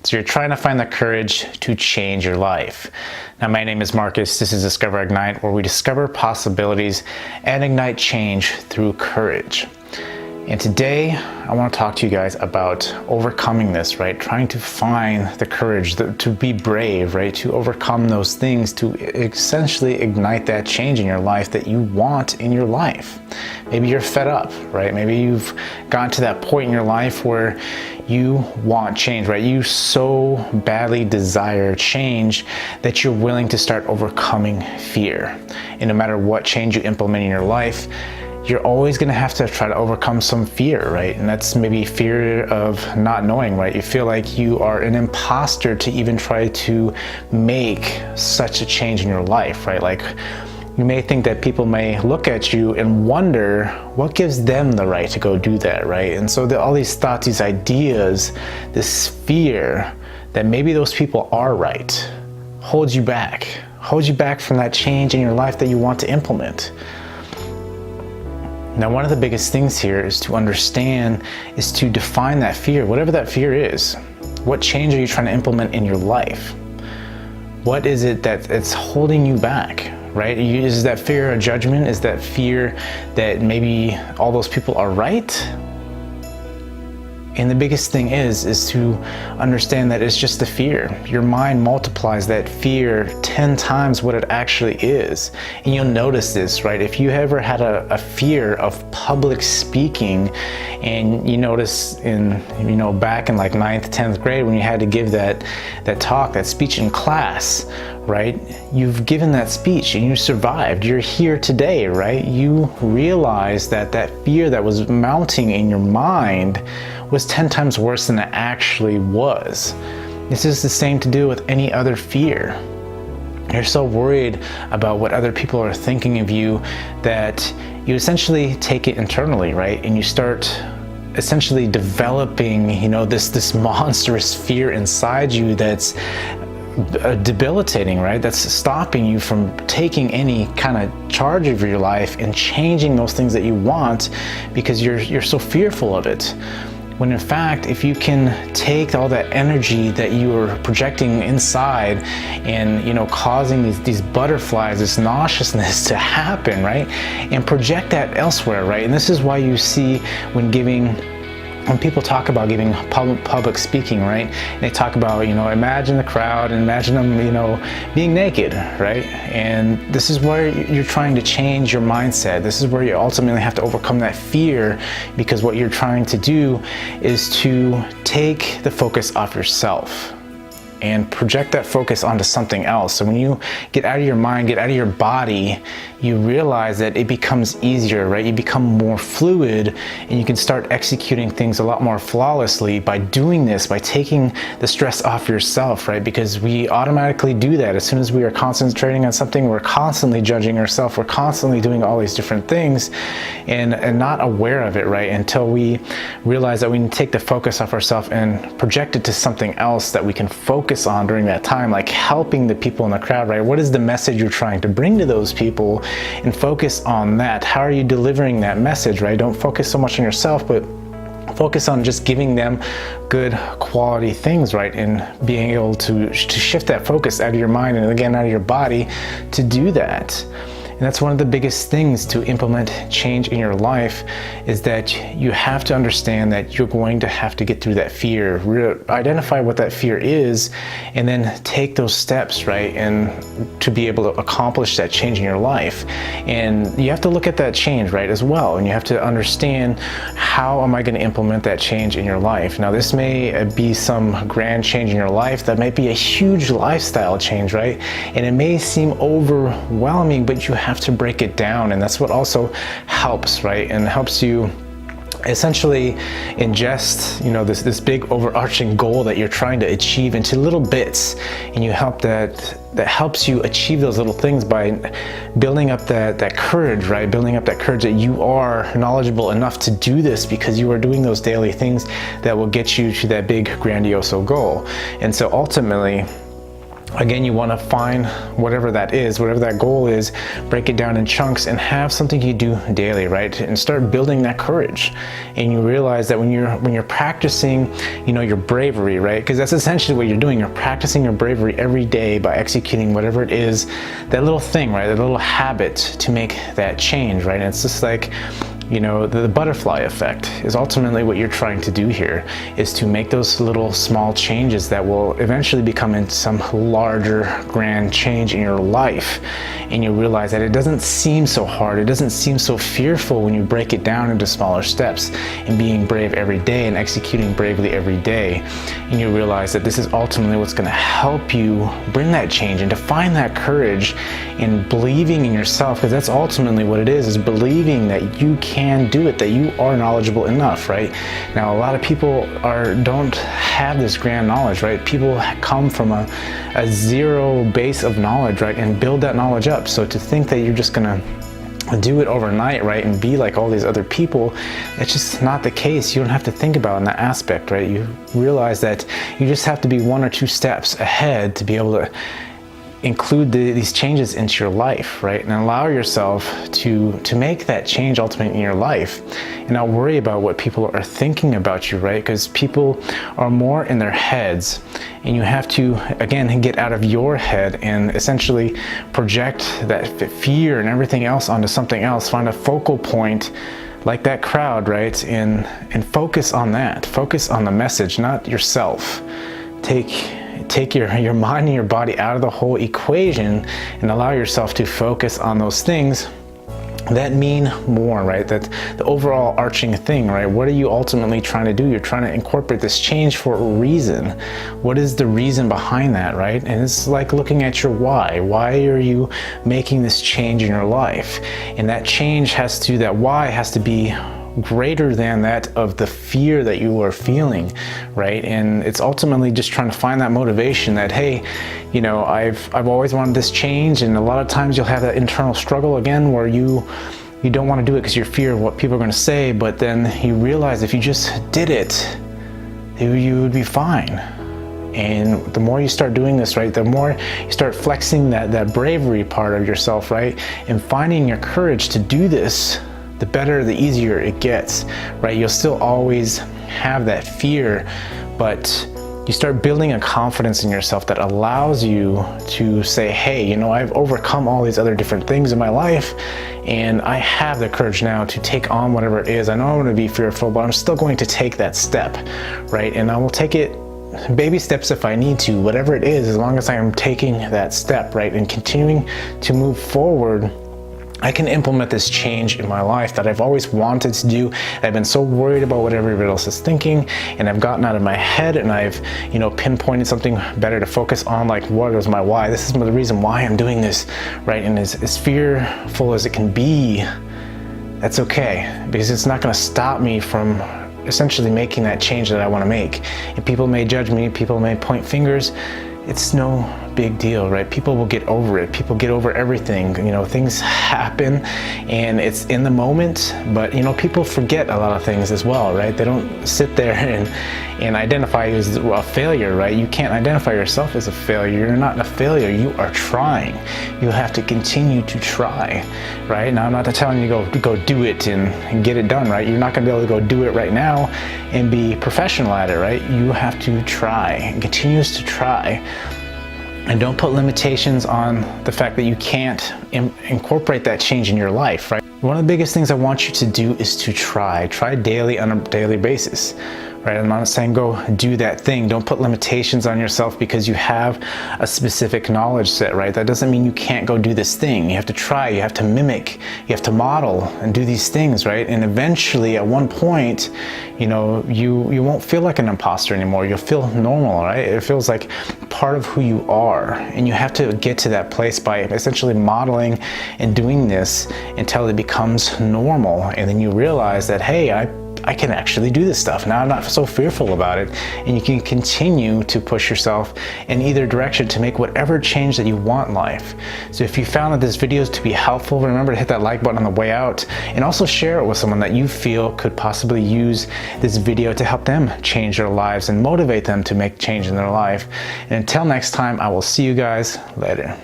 So you're trying to find the courage to change your life. Now, my name is Marcus. This is Discover Ignite, where we discover possibilities and ignite change through courage. And today, I want to talk to you guys about overcoming this, right? Trying to find the courage to be brave, right? To overcome those things, to essentially ignite that change in your life that you want in your life. Maybe you're fed up, right? Maybe you've gotten to that point in your life where you want change, right? You so badly desire change that you're willing to start overcoming fear. And no matter what change you implement in your life, you're always going to have to try to overcome some fear, right? And that's maybe fear of not knowing, right? You feel like you are an imposter to even try to make such a change in your life, right? Like, you may think that people may look at you and wonder what gives them the right to go do that, right? And so all these thoughts, these ideas, this fear that maybe those people are right, holds you back from that change in your life that you want to implement. Now, one of the biggest things here is to understand, is to define that fear, whatever that fear is. What change are you trying to implement in your life? What is it that's holding you back, right? Is that fear of judgment? Is that fear that maybe all those people are right? And the biggest thing is to understand that it's just the fear. Your mind multiplies that fear 10 times what it actually is. And you'll notice this, right? If you ever had a fear of public speaking, and you notice back in like 9th, 10th grade when you had to give that talk, that speech in class, right? You've given that speech and you survived. You're here today, right? You realize that fear that was mounting in your mind was 10 times worse than it actually was. This is the same to do with any other fear. You're so worried about what other people are thinking of you that you essentially take it internally, right? And you start essentially developing, this monstrous fear inside you that's debilitating, right? That's stopping you from taking any kind of charge of your life and changing those things that you want because you're so fearful of it. When in fact, if you can take all that energy that you are projecting inside and causing these butterflies, this nauseousness to happen, right? And project that elsewhere, right? And this is why you see when people talk about giving public speaking, right? And they talk about, imagine the crowd and imagine them, being naked, right? And this is where you're trying to change your mindset. This is where you ultimately have to overcome that fear, because what you're trying to do is to take the focus off yourself and project that focus onto something else. So when you get out of your mind, get out of your body, you realize that it becomes easier, right? You become more fluid and you can start executing things a lot more flawlessly by doing this, by taking the stress off yourself, right? Because we automatically do that. As soon as we are concentrating on something, we're constantly judging ourselves. We're constantly doing all these different things and not aware of it, right? Until we realize that we need to take the focus off ourselves and project it to something else that we can focus on during that time, like helping the people in the crowd, right? What is the message you're trying to bring to those people, and focus on that. How are you delivering that message, right? Don't focus so much on yourself, but focus on just giving them good quality things, right? And being able to shift that focus out of your mind and again out of your body to do that. And that's one of the biggest things to implement change in your life, is that you have to understand that you're going to have to get through that fear, identify what that fear is, and then take those steps, right? And to be able to accomplish that change in your life. And you have to look at that change, right, as well. And you have to understand, how am I going to implement that change in your life? Now, this may be some grand change in your life. That might be a huge lifestyle change, right? And it may seem overwhelming, but you have to break it down. And that's what also helps, right? And helps you essentially ingest, this big overarching goal that you're trying to achieve into little bits, and you help that helps you achieve those little things by building up that courage, right? Building up that courage that you are knowledgeable enough to do this, because you are doing those daily things that will get you to that big grandiose goal. And so ultimately, Again, you want to find whatever that is, whatever that goal is, break it down in chunks and have something you do daily, right? And start building that courage. And you realize that when you're practicing, your bravery, right? Because that's essentially what you're doing. You're practicing your bravery every day by executing whatever it is, that little thing, right? That little habit to make that change, right? And it's just like, the butterfly effect is ultimately what you're trying to do here, is to make those little small changes that will eventually become into some larger grand change in your life. And you realize that it doesn't seem so hard, it doesn't seem so fearful when you break it down into smaller steps and being brave every day and executing bravely every day. And you realize that this is ultimately what's going to help you bring that change and to find that courage in believing in yourself, because that's ultimately what it is believing that you can do it, that you are knowledgeable enough, right? Now, a lot of people don't have this grand knowledge, right? People come from a zero base of knowledge, right? And build that knowledge up. So to think that you're just gonna do it overnight, right, and be like all these other people, it's just not the case. You don't have to think about it in that aspect, right? You realize that you just have to be 1 or 2 steps ahead to be able to include these changes into your life, right? And allow yourself to make that change ultimately in your life, and not worry about what people are thinking about you, right? Because people are more in their heads, and you have to, again, get out of your head and essentially project that fear and everything else onto something else. Find a focal point like that crowd, right? And focus on that. Focus on the message, not yourself. Take your mind and your body out of the whole equation and allow yourself to focus on those things that mean more, right? That the overall arching thing, right? What are you ultimately trying to do? You're trying to incorporate this change for a reason. What is the reason behind that, right? And it's like looking at your why. Why are you making this change in your life? And that why has to be greater than that of the fear that you are feeling, right? And it's ultimately just trying to find that motivation that, hey, I've always wanted this change. And a lot of times you'll have that internal struggle again where you don't want to do it because you fear what people are going to say, but then you realize if you just did it, you would be fine. And the more you start doing this, right, the more you start flexing that bravery part of yourself, right, and finding your courage to do this, the better, the easier it gets, right? You'll still always have that fear, but you start building a confidence in yourself that allows you to say, hey, I've overcome all these other different things in my life, and I have the courage now to take on whatever it is. I know I'm going to be fearful, but I'm still going to take that step, right? And I will take it baby steps if I need to, whatever it is, as long as I am taking that step, right, and continuing to move forward. I can implement this change in my life that I've always wanted to do. I've been so worried about what everybody else is thinking, and I've gotten out of my head, and I've, pinpointed something better to focus on, like what is my why? This is the reason why I'm doing this, right? And as fearful as it can be, that's okay, because it's not going to stop me from essentially making that change that I want to make. And people may judge me, people may point fingers. It's no big deal, right? People will get over it. People get over everything. Things happen and it's in the moment, but people forget a lot of things as well, right? They don't sit there and identify you as a failure, right? You can't identify yourself as a failure. You're not a failure. You are trying. You have to continue to try, right? Now, I'm not telling you to go do it and get it done, right? You're not going to be able to go do it right now and be professional at it, right? You have to try and continues to try. And don't put limitations on the fact that you can't incorporate that change in your life, right? One of the biggest things I want you to do is to try daily on a daily basis, right? I'm not saying go do that thing. Don't put limitations on yourself because you have a specific knowledge set, right? That doesn't mean you can't go do this thing. You have to try, you have to mimic, you have to model and do these things, right? And eventually at one point, you won't feel like an imposter anymore. You'll feel normal, right? It feels like part of who you are. And you have to get to that place by essentially modeling and doing this until it becomes normal. And then you realize that, hey, I I can actually do this stuff. Now I'm not so fearful about it. And you can continue to push yourself in either direction to make whatever change that you want in life. So if you found that this video is to be helpful, remember to hit that like button on the way out, and also share it with someone that you feel could possibly use this video to help them change their lives and motivate them to make change in their life. And until next time, I will see you guys later.